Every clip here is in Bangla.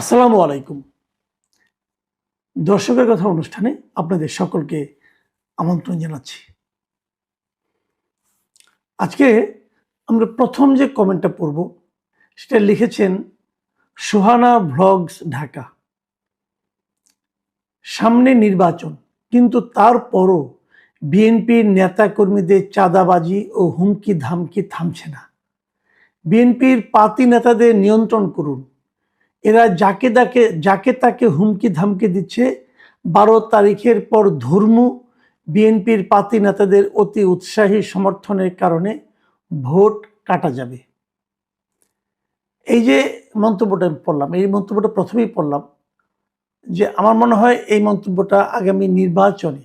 আসসালামু আলাইকুম। দর্শকের কথা অনুষ্ঠানে আপনাদের সকলকে আমন্ত্রণ জানাচ্ছি। আজকে আমরা প্রথম যে কমেন্টটা পড়ব সেটা লিখেছেন সোহানা ভ্লগস ঢাকা। সামনে নির্বাচন, কিন্তু তারপরও বিএনপির নেতাকর্মীদের চাঁদাবাজি ও হুমকি ধামকি থামছে না। বিএনপির পাতি নেতাদের নিয়ন্ত্রণ করুন। এরা যাকে তাকে হুমকি ধামকি দিচ্ছে। 12 তারিখের পর ধর্মু বিএনপির পাতি নেতাদের অতি উৎসাহী সমর্থনের কারণে ভোট কাটা যাবে। এই যে মন্তব্যটা পড়লাম, এই মন্তব্যটা প্রথমেই পড়লাম যে আমার মনে হয় এই মন্তব্যটা আগামী নির্বাচনে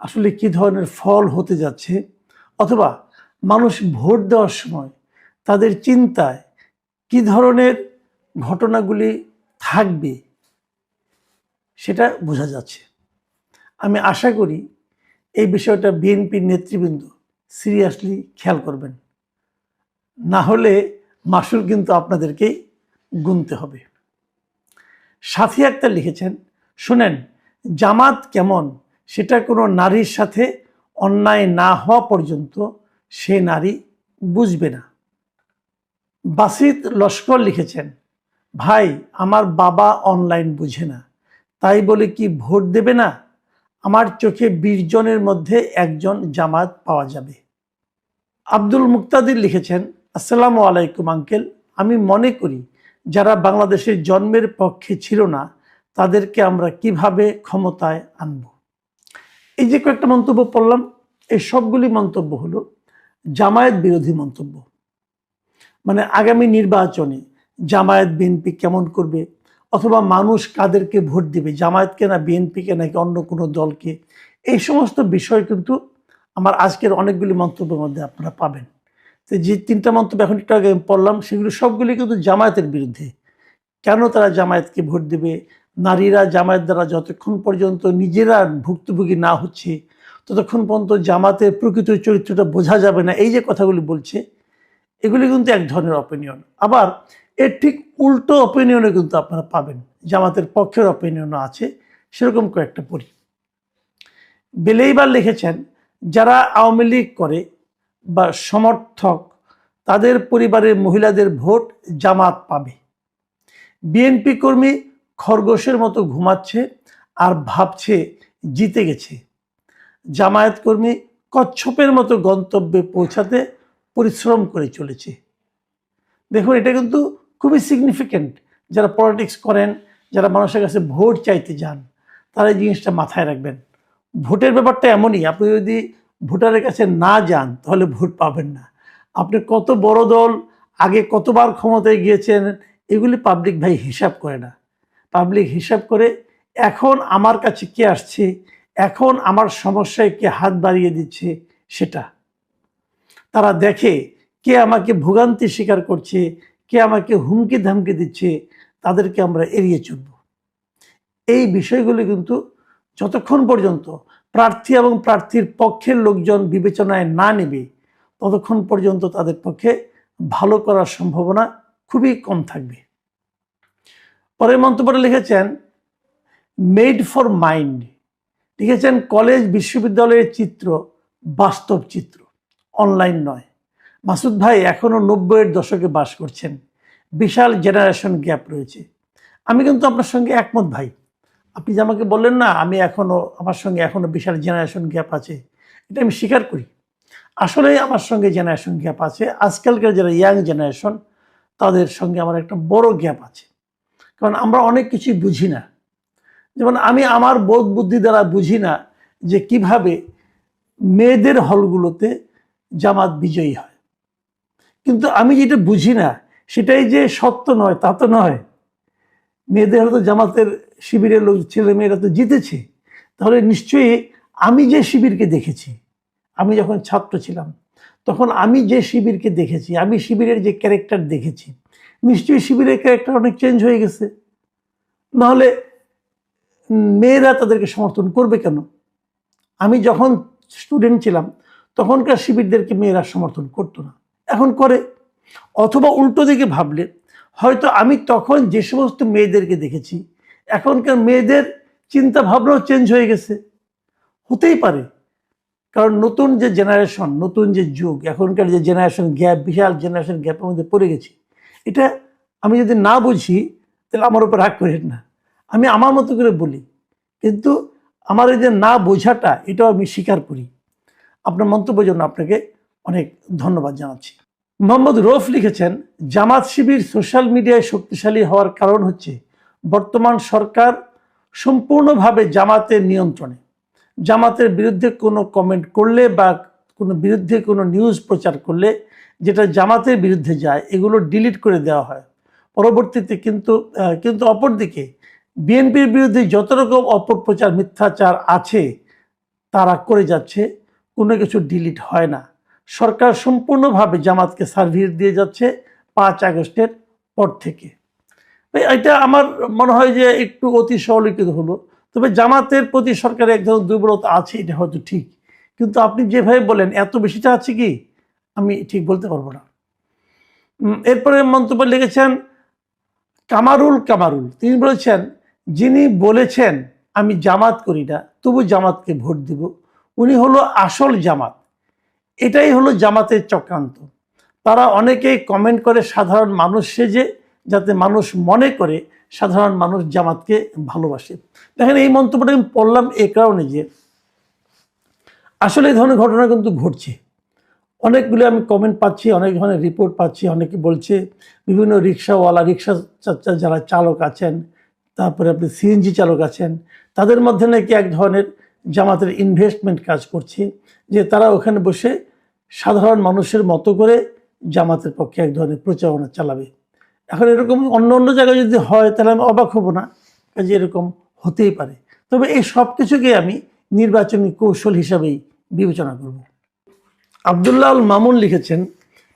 আসলে কি ধরনের ফল হতে যাচ্ছে, অথবা মানুষ ভোট দেওয়ার সময় তাদের চিন্তায় কি ধরনের ঘটনাগুলি থাকবে সেটা বোঝা যাচ্ছে। আমি আশা করি এই বিষয়টা বিএনপির নেতৃবৃন্দ সিরিয়াসলি খেয়াল করবেন, না হলে মাসুল কিন্তু আপনাদেরকেই গুনতে হবে। সাথী আক্তার লিখেছেন, শুনেন, জামাত কেমন সেটা কোনো নারীর সাথে অন্যায় না হওয়া পর্যন্ত সে নারী বুঝবে না। বাসিত লস্কর লিখেছেন, ভাই আমার বাবা অনলাইন বুঝে না, তাই বলে কি ভোট দেবে না? আমার চোখে 20 জনের মধ্যে একজন জামাত পাওয়া যাবে। আব্দুল মুক্তাদির লিখেছেন, আসসালামু আলাইকুম আঙ্কেল, আমি মনে করি যারা বাংলাদেশের জন্মের পক্ষে ছিল না তাদেরকে আমরা কিভাবে ক্ষমতায় আনব। এই যে কয়েকটা মন্তব্য পড়লাম, এই সবগুলি মন্তব্য হলো জামায়াত বিরোধী মন্তব্য। মানে আগামী নির্বাচনে জামায়াত বিএনপি কেমন করবে, অথবা মানুষ কাদেরকে ভোট দিবে, জামায়াতকে না বিএনপিকে নাকি অন্য কোনো দলকে, এই সমস্ত বিষয় কিন্তু আমার আজকের অনেকগুলি মন্তব্যের মধ্যে আপনারা পাবেন। তো যে 3টা মন্তব্য এখন একটু আগে পড়লাম সেগুলো সবগুলি কিন্তু জামায়াতের বিরুদ্ধে। কেন তারা জামায়াতকে ভোট দেবে? নারীরা জামায়াত দ্বারা যতক্ষণ পর্যন্ত নিজেরা ভুক্তভোগী না হচ্ছে ততক্ষণ পর্যন্ত জামাতের প্রকৃত চরিত্রটা বোঝা যাবে না, এই যে কথাগুলি বলছে, এগুলি কিন্তু এক ধরনের অপিনিয়ন। আবার এর ঠিক উল্টো অপিনিয়নও কিন্তু আপনারা পাবেন, জামাতের পক্ষের অপিনিয়নও আছে। সেরকম কয়েকটা পড়ি। বেলেইবার লিখেছেন, যারা আওয়ামী লীগ করে বা সমর্থক তাদের পরিবারের মহিলাদের ভোট জামাত পাবে। বিএনপি কর্মী খরগোশের মতো ঘুমাচ্ছে আর ভাবছে জিতে গেছে। জামায়াত কর্মী কচ্ছপের মতো গন্তব্যে পৌঁছাতে পরিশ্রম করে চলেছে। দেখুন, এটা কিন্তু খুবই সিগনিফিক্যান্ট। যারা পলিটিক্স করেন, যারা মানুষের কাছে ভোট চাইতে যান, তারা এই জিনিসটা মাথায় রাখবেন। ভোটের ব্যাপারটা এমনই, আপনি যদি ভোটারের কাছে না যান তাহলে ভোট পাবেন না। আপনি কত বড় দল, আগে কতবার ক্ষমতায় গিয়েছেন, এগুলি পাবলিক ভাই হিসাব করে না। পাবলিক হিসাব করে এখন আমার কাছে কে আসছে, এখন আমার সমস্যায় কে হাত বাড়িয়ে দিচ্ছে সেটা তারা দেখে। কে আমাকে ভোগান্তি স্বীকার করছে, কে আমাকে হুমকি ধামকি দিচ্ছে, তাদেরকে আমরা এড়িয়ে চলব। এই বিষয়গুলি কিন্তু যতক্ষণ পর্যন্ত প্রার্থী এবং প্রার্থীর পক্ষের লোকজন বিবেচনায় না নেবে ততক্ষণ পর্যন্ত তাদের পক্ষে ভালো করার সম্ভাবনা খুবই কম থাকবে। পরের মন্তব্যটা লিখেছেন, মেড ফর মাইন্ড। লিখেছেন, কলেজ বিশ্ববিদ্যালয়ের চিত্র বাস্তব চিত্র, অনলাইন নয়। মাসুদ ভাই এখনো 90-এর দশকে বাস করছেন, বিশাল জেনারেশন গ্যাপ রয়েছে। আমি কিন্তু আপনার সঙ্গে একমত ভাই। আপনি যে আমাকে বললেন না আমার সঙ্গে এখনো বিশাল জেনারেশন গ্যাপ আছে, এটা আমি স্বীকার করি। আসলেই আমার সঙ্গে জেনারেশন গ্যাপ আছে। আজকালকার যারা ইয়াং জেনারেশন তাদের সঙ্গে আমার একটা বড় গ্যাপ আছে, কারণ আমরা অনেক কিছুই বুঝি না। যেমন আমি আমার বোধ বুদ্ধি দ্বারা বুঝি না যে কিভাবে মেয়েদের হলগুলোতে জামাত বিজয়ী হয়। কিন্তু আমি যেটা বুঝি না সেটাই যে সত্য নয় তা তো নয়। মেয়েদের হয়তো জামাতের শিবিরের লোক, ছেলে মেয়েরা তো জিতেছে, তাহলে নিশ্চয়ই আমি যে শিবিরকে দেখেছি, আমি যখন ছাত্র ছিলাম তখন আমি যে শিবিরকে দেখেছি, আমি শিবিরের যে ক্যারেক্টার দেখেছি, নিশ্চয়ই শিবিরের ক্যারেক্টার অনেক চেঞ্জ হয়ে গেছে। নাহলে মেয়েরা তাদেরকে সমর্থন করবে কেন? আমি যখন স্টুডেন্ট ছিলাম তখনকার শিবিরদেরকে মেয়েরা সমর্থন করতো না, এখন করে। অথবা উল্টো দিকে ভাবলে, হয়তো আমি তখন যে সমস্ত মেয়েদেরকে দেখেছি, এখনকার মেয়েদের চিন্তা ভাবনাও চেঞ্জ হয়ে গেছে, হতেই পারে। কারণ নতুন যে জেনারেশন, নতুন যে যুগ, এখনকার যে জেনারেশন গ্যাপ, বিশাল জেনারেশন গ্যাপের মধ্যে পড়ে গেছি। এটা আমি যদি না বুঝি তাহলে আমার উপর রাগ করেন না, আমি আমার মতো করে বলি, কিন্তু আমার এই যে না বোঝাটা এটাও আমি স্বীকার করি। আপনার মন্তব্যের জন্য আপনাকে অনেক ধন্যবাদ জানাচ্ছি। মোহাম্মদ রৌফ লিখেছেন, জামাত শিবির সোশ্যাল মিডিয়ায় শক্তিশালী হওয়ার কারণ হচ্ছে বর্তমান সরকার সম্পূর্ণভাবে জামাতের নিয়ন্ত্রণে। জামাতের বিরুদ্ধে কোনো কমেন্ট করলে বা কোনো বিরুদ্ধে কোনো নিউজ প্রচার করলে যেটা জামাতের বিরুদ্ধে যায় এগুলো ডিলিট করে দেওয়া হয় পরবর্তীতে। কিন্তু অপরদিকে বিএনপির বিরুদ্ধে যত রকম অপপ্রচার, মিথ্যাচার আছে তারা করে যাচ্ছে, কোনো কিছু ডিলিট হয় না। সরকার সম্পূর্ণভাবে জামাতকে সার্ভিস দিয়ে যাচ্ছে 5 আগস্টের পর থেকে। এটা আমার মনে হয় যে একটু অতি সরলীকৃত হলো। তবে জামাতের প্রতি সরকারের এক ধরনের দুর্বলতা আছে, এটা হয়তো ঠিক, কিন্তু আপনি যেভাবে বলেন এত বেশিটা আছে কি আমি ঠিক বলতে পারবো না। এরপরে মন্তব্য লিখেছেন কামারুল, তিনি বলেছেন, যিনি বলেছেন আমি জামাত করি না তবু জামাতকে ভোট দিব, উনি হলো আসল জামাত। এটাই হলো জামাতের চক্রান্ত। তারা অনেকেই কমেন্ট করে সাধারণ মানুষ সেজে, যাতে মানুষ মনে করে সাধারণ মানুষ জামাতকে ভালোবাসে। দেখেন, এই মন্তব্যটা আমি পড়লাম এই কারণে যে আসলে এই ধরনের ঘটনা কিন্তু ঘটছে। অনেকগুলো আমি কমেন্ট পাচ্ছি, অনেক ধরনের রিপোর্ট পাচ্ছি। অনেকে বলছে বিভিন্ন রিক্সাওয়ালা, রিক্সা যারা চালক আছেন, তারপরে আপনি সিএনজি চালক আছেন, তাদের মধ্যে নাকি এক ধরনের জামাতের ইনভেস্টমেন্ট কাজ করছে, যে তারা ওখানে বসে সাধারণ মানুষের মতো করে জামাতের পক্ষে এক ধরনের প্রচারণা চালাবে। এখন এরকম অন্য অন্য জায়গায় যদি হয় তাহলে আমি অবাক হব না, কাজে এরকম হতেই পারে। তবে এই সব কিছুকে আমি নির্বাচনী কৌশল হিসাবেই বিবেচনা করব। আব্দুল্লাহ আল মামুন লিখেছেন,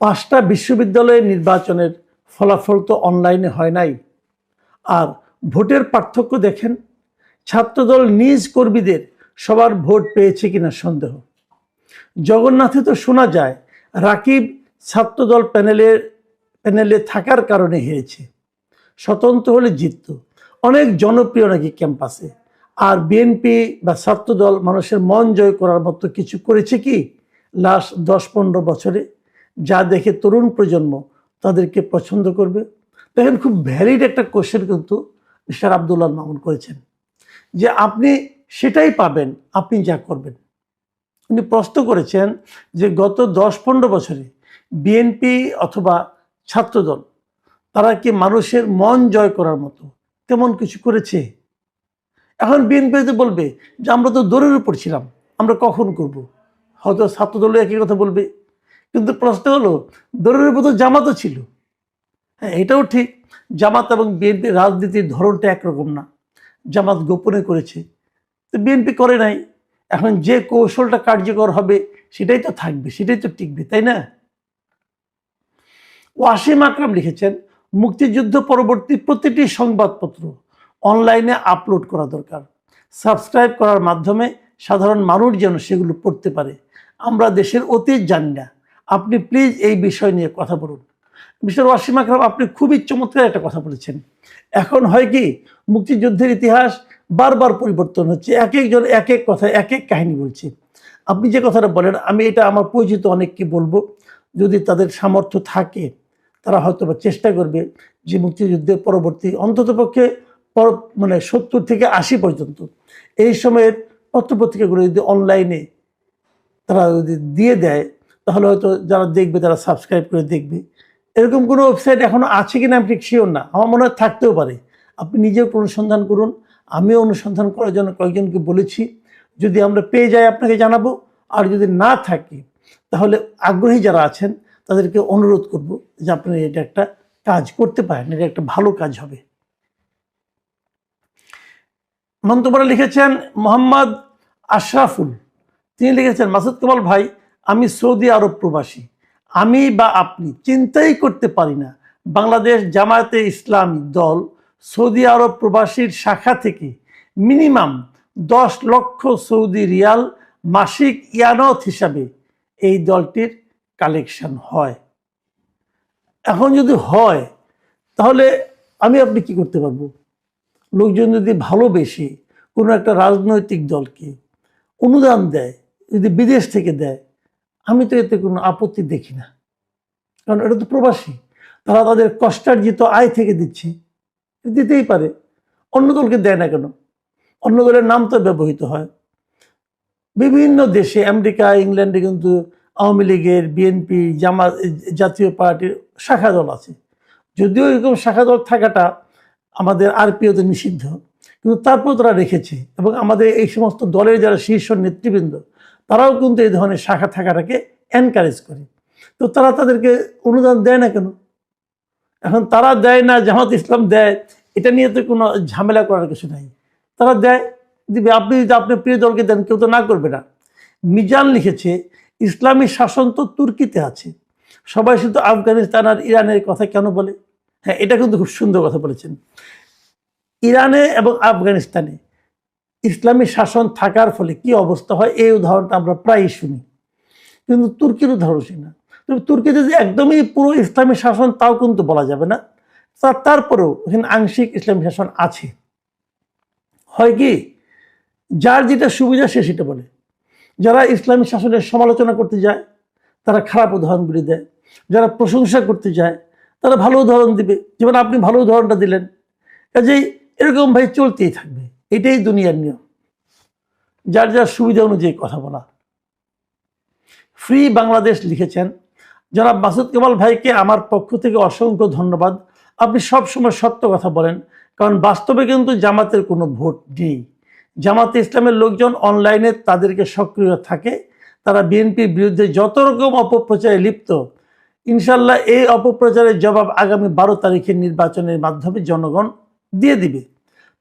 5টা বিশ্ববিদ্যালয়ের নির্বাচনের ফলাফল তো অনলাইনে হয় নাই, আর ভোটের পার্থক্য দেখেন। ছাত্রদল নিজ কর্মীদের সবার ভোট পেয়েছে কিনা সন্দেহ। জগন্নাথে তো শোনা যায় রাকিব ছাত্রদল প্যানেলে থাকার কারণে হেরেছে, স্বতন্ত্র হলে জিতত। অনেক জনপ্রিয় নাকি ক্যাম্পাসে। আর বিএনপি বা ছাত্রদল মানুষের মন জয় করার মতো কিছু করেছে কি লাস্ট 10-15 বছরে, যা দেখে তরুণ প্রজন্ম তাদেরকে পছন্দ করবে? দেখেন, খুব ভ্যালিড একটা কোশ্চেন কিন্তু মিস্টার আব্দুল্লাহ মামুন করেছেন, যে আপনি সেটাই পাবেন আপনি যা করবেন। উনি প্রশ্ন করেছেন যে গত 10-15 বছরে বিএনপি অথবা ছাত্রদল তারা কি মানুষের মন জয় করার মতো তেমন কিছু করেছে? এখন বিএনপি তো বলবে যে আমরা তো দৌড়ের উপর ছিলাম, আমরা কখন করব। হয়তো ছাত্রদলও একই কথা বলবে, কিন্তু প্রশ্ন হলো দৌড়ের উপর তো জামাতও ছিল। হ্যাঁ, এটাও ঠিক, জামাত এবং বিএনপির রাজনীতির ধরনটা একরকম না। জামাত গোপনে করেছে, তো বিএনপি করে নাই। এখন যে কৌশলটা কার্যকর হবে সেটাই তো থাকবে, সেটাই তো টিকবে, তাই না? ওয়াসিম আকরাম লিখেছেন, মুক্তিযুদ্ধ পরবর্তী প্রতিটি সংবাদপত্র অনলাইনে আপলোড করা দরকার, সাবস্ক্রাইব করার মাধ্যমে সাধারণ মানুষ যেন সেগুলো পড়তে পারে। আমরা দেশের অতীত জানি না, আপনি প্লিজ এই বিষয় নিয়ে কথা বলুন। মিস্টার ওয়াসিম আকরাম, আপনি খুবই চমৎকার একটা কথা বলেছেন। এখন হয় কি, মুক্তিযুদ্ধের ইতিহাস বারবার পরিবর্তন হচ্ছে, এক একজন এক এক কথা, এক এক কাহিনী বলছে। আপনি যে কথাটা বলেন, আমি এটা আমার পরিচিত অনেককে বলবো, যদি তাদের সামর্থ্য থাকে তারা হয়তো বা চেষ্টা করবে যে মুক্তিযুদ্ধের পরবর্তী অন্ততপক্ষে 70 থেকে 80 পর্যন্ত এই সময়ের পত্রপত্রিকাগুলো যদি অনলাইনে তারা যদি দিয়ে দেয়, তাহলে হয়তো যারা দেখবে তারা সাবস্ক্রাইব করে দেখবে। এরকম কোনো ওয়েবসাইট এখনও আছে কিনা আমি ঠিক শিওর না, আমার মনে হয় থাকতেও পারে। আপনি নিজেও অনুসন্ধান করুন, আমিও অনুসন্ধান করার জন্য কয়েকজনকে বলেছি। যদি আমরা পেয়ে যাই আপনাকে জানাবো, আর যদি না থাকে তাহলে আগ্রহী যারা আছেন তাদেরকে অনুরোধ করব যে আপনি এটা একটা কাজ করতে পারেন, এটা একটা ভালো কাজ হবে। মন্তব্য লিখেছেন মোহাম্মদ আশরাফুল, তিনি লিখেছেন, মাসুদ কামাল ভাই, আমি সৌদি আরব প্রবাসী, আমি বা আপনি চিন্তাই করতে পারি না বাংলাদেশ জামায়াতে ইসলামী দল সৌদি আরব প্রবাসীর শাখা থেকে মিনিমাম 10 লক্ষ সৌদি রিয়াল মাসিক ইয়ানত হিসাবে এই দলটির কালেকশন হয়। এখন যদি হয় তাহলে আমি আপনি কি করতে পারবো? লোকজন যদি ভালোবেসে কোনো একটা রাজনৈতিক দলকে অনুদান দেয়, যদি বিদেশ থেকে দেয়, আমি তো এতে কোনো আপত্তি দেখি না। কারণ এটা তো প্রবাসী, তারা তাদের কষ্টার্জিত আয় থেকে দিচ্ছে, দিতেই পারে। অন্য দলকে দেয় না কেন? অন্য দলের নাম তো ব্যবহৃত হয়। বিভিন্ন দেশে, আমেরিকা, ইংল্যান্ডে কিন্তু আওয়ামী লীগের, বিএনপি, জামাত, জাতীয় পার্টির শাখা দল আছে। যদিও এরকম শাখা দল থাকাটা আমাদের আরপিওতে নিষিদ্ধ, কিন্তু তারপর তারা রেখেছে। এবং আমাদের এই সমস্ত দলের যারা শীর্ষ নেতৃবৃন্দ, তারাও কিন্তু এই ধরনের শাখা থাকাটাকে এনকারেজ করে। তো তারা তাদেরকে অনুদান দেয় না কেন? এখন তারা দেয় না, জামাত ইসলাম দেয়, এটা নিয়ে তো কোনো ঝামেলা করার কিছু নাই। তারা দেয়, দিবে। আপনি যদি আপনার প্রিয় দলকে দেন, কেউ তো না করবে না। মিজান লিখেছে, ইসলামী শাসন তো তুর্কিতে আছে, সবাই শুধু আফগানিস্তান আর ইরানের কথা কেন বলে? হ্যাঁ, এটা কিন্তু খুব সুন্দর কথা বলেছেন। ইরানে এবং আফগানিস্তানে ইসলামী শাসন থাকার ফলে কি অবস্থা হয়, এই উদাহরণটা আমরা প্রায়ই শুনি, কিন্তু তুর্কির উদাহরণ শুনি না। তবে তুর্কিতে যে একদমই পুরো ইসলামী শাসন, তাও কিন্তু বলা যাবে না। তারপরেও এখানে আংশিক ইসলামী শাসন আছে। হয় কি, যার যেটা সুবিধা সে সেটা বলে। যারা ইসলামী শাসনের সমালোচনা করতে যায়, তারা খারাপ উদাহরণগুলি দেয়। যারা প্রশংসা করতে যায়, তারা ভালো উদাহরণ দিবে, যেমন আপনি ভালো উদাহরণটা দিলেন। কাজেই এরকম ভাই চলতেই থাকবে, এটাই দুনিয়ার নিয়ম, যার যার সুবিধা অনুযায়ী কথা বলা। ফ্রি বাংলাদেশ লিখেছেন, জনাব মাসুদ কামাল ভাইকে আমার পক্ষ থেকে অসংখ্য ধন্যবাদ। আপনি সবসময় সত্য কথা বলেন, কারণ বাস্তবে কিন্তু জামাতের কোনো ভোট নেই। জামাতে ইসলামের লোকজন অনলাইনে তাদেরকে সক্রিয় থাকে, তারা বিএনপির বিরুদ্ধে যত রকম অপপ্রচারে লিপ্ত। ইনশাল্লাহ এই অপপ্রচারের জবাব আগামী 12 তারিখের নির্বাচনের মাধ্যমে জনগণ দিয়ে দিবে।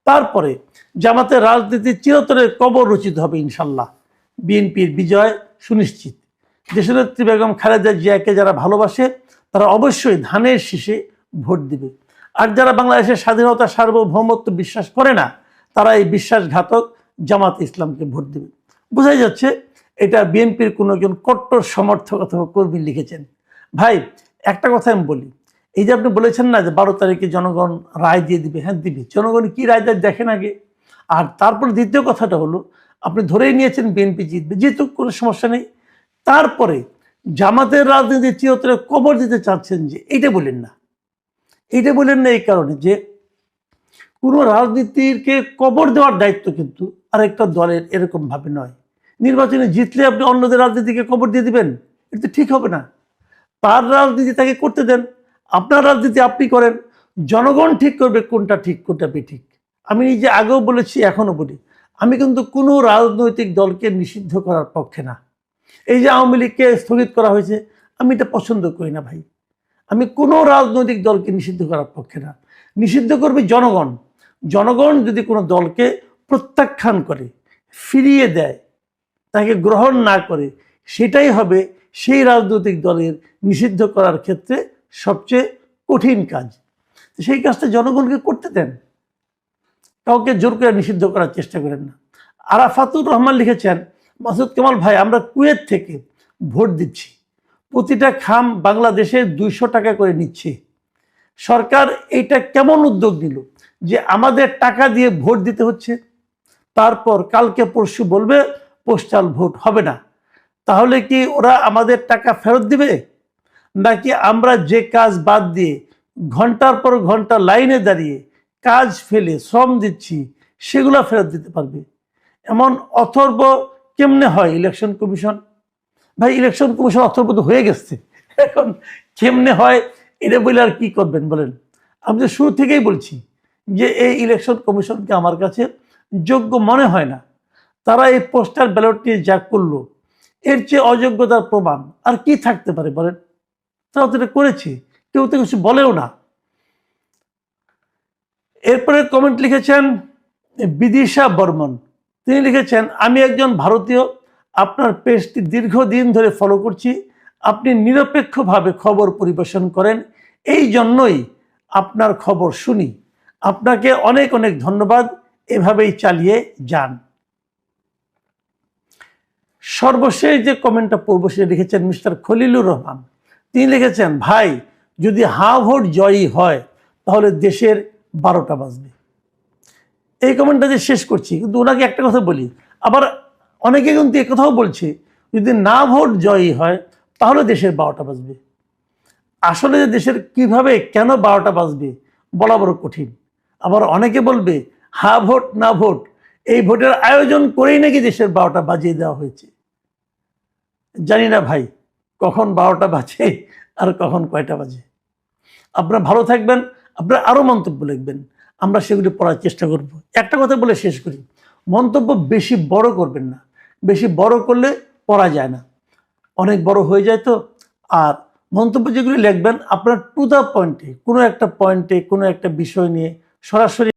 তারপরে জামাতের রাজনীতি চিরতরের কবর রচিত হবে ইনশাল্লাহ। বিএনপির বিজয় সুনিশ্চিত। দেশনেত্রী বেগম খালেদা জিয়াকে যারা ভালোবাসে, তারা অবশ্যই ধানের শীষে ভোট দিবে। আর যারা বাংলাদেশের স্বাধীনতা, সার্বভৌমত্ব বিশ্বাস করে না, তারা এই বিশ্বাসঘাতক জামাত ইসলামকে ভোট দেবে। বোঝাই যাচ্ছে এটা বিএনপির কোনো একজন কট্টর সমর্থক অথবা কর্মী লিখেছেন। ভাই, একটা কথা আমি বলি, এই যে আপনি বলেছেন না যে 12 তারিখে জনগণ রায় দিয়ে দিবে, হ্যাঁ দিবে। জনগণ কি রায় দেয় দেখেন আগে। আর তারপর দ্বিতীয় কথাটা হলো, আপনি ধরেই নিয়েছেন বিএনপি জিতবে, যেহেতু কোনো সমস্যা নেই। তারপরে জামাতের রাজনীতি চিরতরে কবর দিতে চাচ্ছেন, যে এইটা বলেন না। এইটা বলেন না এই কারণে যে কোনো রাজনীতিকে কবর দেওয়ার দায়িত্ব কিন্তু আরেকটা দলের এরকম ভাবে নয়। নির্বাচনে জিতলে আপনি অন্যদের রাজনীতিকে কবর দিয়ে দিবেন, এটা তো ঠিক হবে না। তার রাজনীতি তাকে করতে দেন, আপনার রাজনীতি আপনি করেন। জনগণ ঠিক করবে কোনটা ঠিক কোনটা বেঠিক। আমি নিজে আগেও বলেছি, এখনো বলি, আমি কিন্তু কোনো রাজনৈতিক দলকে নিষিদ্ধ করার পক্ষে না। এই যে আওয়ামী লীগকে স্থগিত করা হয়েছে, আমি এটা পছন্দ করি না ভাই। আমি কোনো রাজনৈতিক দলকে নিষিদ্ধ করার পক্ষে না। নিষিদ্ধ করবে জনগণ। জনগণ যদি কোনো দলকে প্রত্যাখ্যান করে, ফিরিয়ে দেয়, তাকে গ্রহণ না করে, সেটাই হবে সেই রাজনৈতিক দলের নিষিদ্ধ করার ক্ষেত্রে সবচেয়ে কঠিন কাজ। সেই কাজটা জনগণকে করতে দেন, কাউকে জোর করে নিষিদ্ধ করার চেষ্টা করেন না। আরাফাতুর রহমান লিখেছেন, মাসুদ কামাল ভাই, আমরা কুয়েত থেকে ভোট দিচ্ছি, প্রতিটা খাম বাংলাদেশে 200 টাকা করে নিচ্ছে। সরকার এইটা কেমন উদ্যোগ নিল যে আমাদের টাকা দিয়ে ভোট দিতে হচ্ছে, তারপর কালকে পরশু বলবে পোস্টাল ভোট হবে না। তাহলে কি ওরা আমাদের টাকা ফেরত দিবে, নাকি আমরা যে কাজ বাদ দিয়ে ঘন্টার পর ঘন্টা লাইনে দাঁড়িয়ে কাজ ফেলে শ্রম দিচ্ছি সেগুলো ফেরত দিতে পারবে? এমন অথর্ব কেমনে হয় ইলেকশন কমিশন? ভাই, ইলেকশন কমিশন অথর্ব তো হয়ে গেছে, এখন কেমনে হয় এটা বলে আর কি করবেন বলেন? আমি তো শুরু থেকেই বলছি যে এই ইলেকশন কমিশনকে আমার কাছে যোগ্য মনে হয় না। তারা এই পোস্টাল ব্যালট নিয়ে যা করলো, এর চেয়ে অযোগ্যতার প্রমাণ আর কি থাকতে পারে বলেন? তারা তো এটা করেছে, কেউ তো কিছু বলেও না। এরপরে কমেন্ট লিখেছেন বিদিশা বর্মন। তিনি লিখেছেন, আমি একজন ভারতীয়, আপনার পেজটি দীর্ঘদিন ধরে ফলো করছি। আপনি নিরপেক্ষভাবে খবর পরিবেশন করেন, এই জন্যই আপনার খবর শুনি। আপনাকে অনেক অনেক ধন্যবাদ, এভাবেই চালিয়ে যান। সর্বশেষ যে কমেন্টটা পূর্ব সে লিখেছেন মিস্টার খলিলুর রহমান। তিনি লিখেছেন, ভাই, যদি হাঁ ভোট জয়ী হয় তাহলে দেশের 12টা বাজবে। এই কমেন্টটা যে শেষ করছি, কিন্তু ওনাকে একটা কথা বলি, আবার অনেকে কিন্তু এ কথাও বলছে যদি না ভোট জয়ী হয় তাহলে দেশের 12টা বাজবে। আসলে যে দেশের কিভাবে কেন 12টা বাজবে বলা বড় কঠিন। আবার অনেকে বলবে হা ভোট না ভোট, এই ভোটের আয়োজন করেই নাকি দেশের 12টা বাজিয়ে দেওয়া হয়েছে। জানি না ভাই কখন 12টা বাজে আর কখন কয়টা বাজে। আপনারা ভালো থাকবেন, আপনারা আরও মন্তব্য লিখবেন, আমরা সেগুলি পড়ার চেষ্টা করব। একটা কথা বলে শেষ করি, মন্তব্য বেশি বড় করবেন না, বেশি বড় করলে পড়া যায় না, অনেক বড় হয়ে যায় তো। আর মন্তব্য যেগুলি লিখবেন আপনার টু দ্য পয়েন্টে, কোনো একটা পয়েন্টে কোনো একটা বিষয় নিয়ে সরাসরি